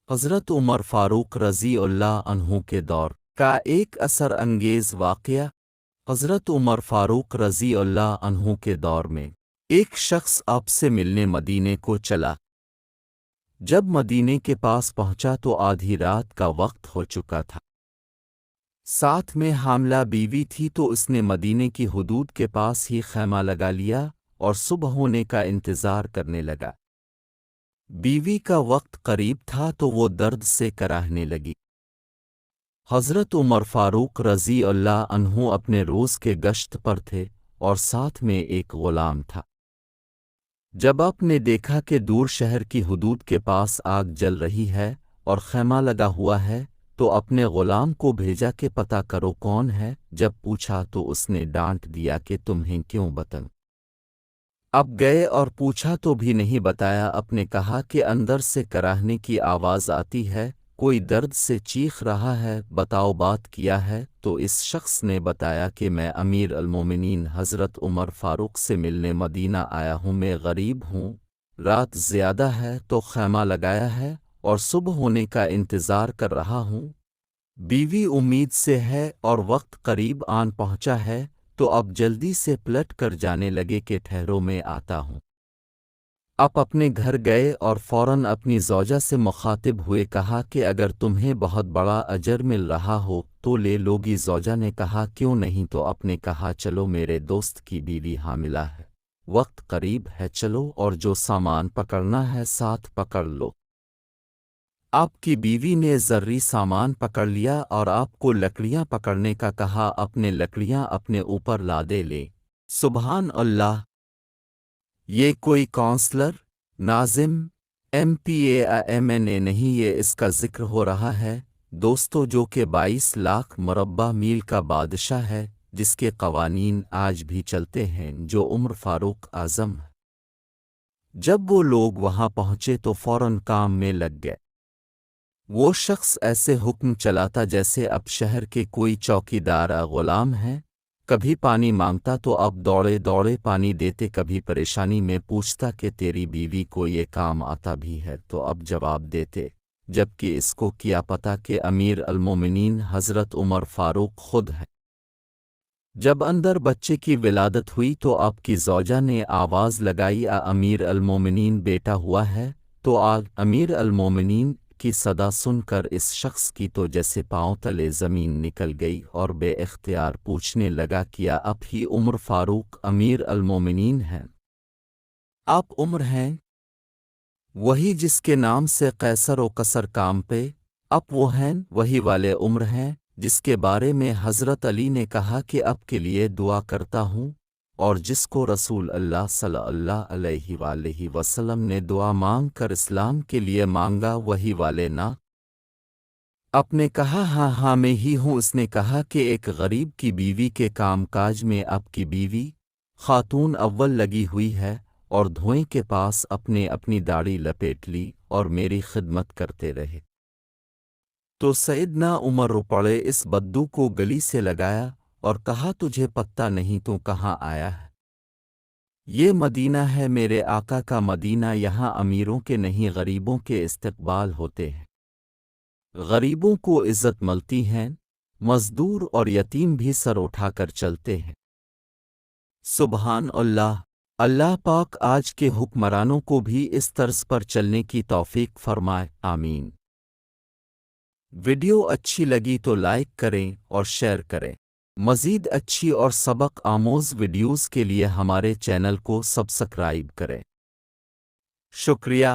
حضرت عمر فاروق رضی اللہ عنہ کے دور کا ایک اثر انگیز واقعہ۔ حضرت عمر فاروق رضی اللہ عنہ کے دور میں ایک شخص آپ سے ملنے مدینے کو چلا۔ جب مدینے کے پاس پہنچا تو آدھی رات کا وقت ہو چکا تھا، ساتھ میں حاملہ بیوی تھی، تو اس نے مدینے کی حدود کے پاس ہی خیمہ لگا لیا اور صبح ہونے کا انتظار کرنے لگا۔ بیوی کا وقت قریب تھا تو وہ درد سے کراہنے لگی۔ حضرت عمر فاروق رضی اللہ عنہ اپنے روز کے گشت پر تھے اور ساتھ میں ایک غلام تھا۔ جب آپ نے دیکھا کہ دور شہر کی حدود کے پاس آگ جل رہی ہے اور خیمہ لگا ہوا ہے، تو اپنے غلام کو بھیجا کہ پتہ کرو کون ہے۔ جب پوچھا تو اس نے ڈانٹ دیا کہ تمہیں کیوں بتاؤں؟ اب گئے اور پوچھا تو بھی نہیں بتایا۔ اپنے کہا کہ اندر سے کراہنے کی آواز آتی ہے، کوئی درد سے چیخ رہا ہے، بتاؤ بات کیا ہے؟ تو اس شخص نے بتایا کہ میں امیر المومنین حضرت عمر فاروق سے ملنے مدینہ آیا ہوں، میں غریب ہوں، رات زیادہ ہے تو خیمہ لگایا ہے اور صبح ہونے کا انتظار کر رہا ہوں۔ بیوی امید سے ہے اور وقت قریب آن پہنچا ہے، تو اب جلدی سے پلٹ کر جانے لگے کہ ٹھہرو میں آتا ہوں۔ آپ اپنے گھر گئے اور فوراً اپنی زوجہ سے مخاطب ہوئے کہا کہ اگر تمہیں بہت بڑا اجر مل رہا ہو تو لے لوگی۔ زوجہ نے کہا کیوں نہیں؟ تو آپ نے کہا چلو، میرے دوست کی بیوی حاملہ ہے، وقت قریب ہے، چلو اور جو سامان پکڑنا ہے ساتھ پکڑ لو۔ آپ کی بیوی نے ضروری سامان پکڑ لیا اور آپ کو لکڑیاں پکڑنے کا کہا۔ اپنے لکڑیاں اپنے اوپر لادے لے۔ سبحان اللہ! یہ کوئی کونسلر، ناظم، MPA نہیں، یہ اس کا ذکر ہو رہا ہے دوستو، جو کہ 22 لاکھ مربع میل کا بادشاہ ہے، جس کے قوانین آج بھی چلتے ہیں، جو عمر فاروق اعظم ہے۔ جب وہ لوگ وہاں پہنچے تو فوراً کام میں لگ گئے۔ وہ شخص ایسے حکم چلاتا جیسے اب شہر کے کوئی چوکیدار غلام ہیں۔ کبھی پانی مانگتا تو اب دوڑے دوڑے پانی دیتے، کبھی پریشانی میں پوچھتا کہ تیری بیوی کو یہ کام آتا بھی ہے تو اب جواب دیتے، جبکہ اس کو کیا پتا کہ امیر المومنین حضرت عمر فاروق خود ہے۔ جب اندر بچے کی ولادت ہوئی تو آپ کی زوجہ نے آواز لگائی، امیر المومنین بیٹا ہوا ہے؟ تو امیر المومنین کی صدا سن کر اس شخص کی تو جیسے پاؤں تلے زمین نکل گئی اور بے اختیار پوچھنے لگا، کیا اب ہی عمر فاروق امیر المومنین ہیں؟ آپ عمر ہیں وہی جس کے نام سے قیصر و کسر کام پہ؟ آپ وہ ہیں وہی والے عمر ہیں جس کے بارے میں حضرت علی نے کہا کہ اب کے لیے دعا کرتا ہوں، اور جس کو رسول اللہ صلی اللہ علیہ وآلہ وسلم نے دعا مانگ کر اسلام کے لیے مانگا، وہی والے نا؟ آپ نے کہا ہاں ہاں میں ہی ہوں۔ اس نے کہا کہ ایک غریب کی بیوی کے کام کاج میں آپ کی بیوی خاتون اول لگی ہوئی ہے، اور دھوئیں کے پاس اپنی داڑھی لپیٹ لی اور میری خدمت کرتے رہے۔ تو سیدنا عمر رو پڑے، اس بدو کو گلی سے لگایا اور کہا تجھے پتہ نہیں تو کہاں آیا ہے؟ یہ مدینہ ہے میرے آقا کا مدینہ، یہاں امیروں کے نہیں غریبوں کے استقبال ہوتے ہیں، غریبوں کو عزت ملتی ہیں، مزدور اور یتیم بھی سر اٹھا کر چلتے ہیں۔ سبحان اللہ! اللہ پاک آج کے حکمرانوں کو بھی اس طرز پر چلنے کی توفیق فرمائے، آمین۔ ویڈیو اچھی لگی تو لائک کریں اور شیئر کریں۔ مزید اچھی اور سبق آموز ویڈیوز کے لیے ہمارے چینل کو سبسکرائب کریں۔ شکریہ۔